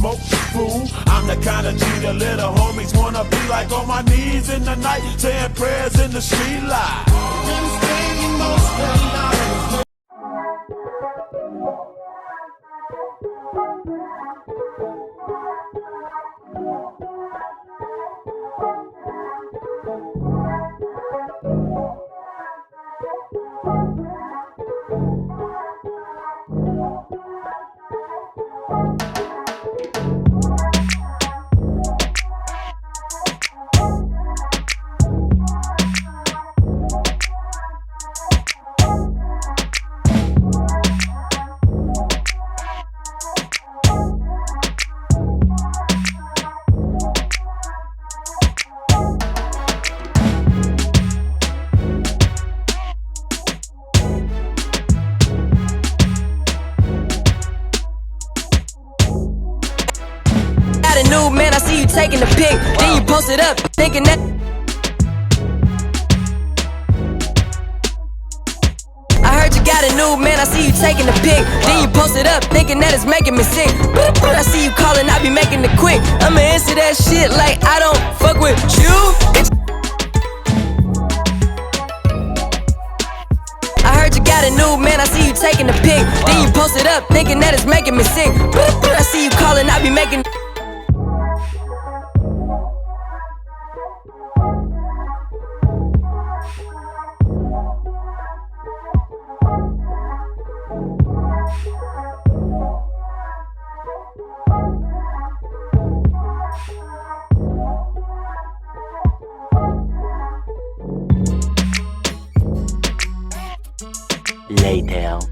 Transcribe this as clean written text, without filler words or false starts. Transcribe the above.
smoke, fool. I'm the kind of G the little homies wanna be like, on my knees in the night, saying prayers in the street light. Been staying most of the night. New man, I see you taking the pic, then you post it up, thinking that I heard you got a new man, I see you taking the pic, then you post it up, thinking that it's making me sick. But I see you calling, I be making it quick. I'ma answer that shit like I don't fuck with you. I heard you got a new man, I see you taking the pic, then you post it up, thinking that it's making me sick. But I see you calling, I be making later.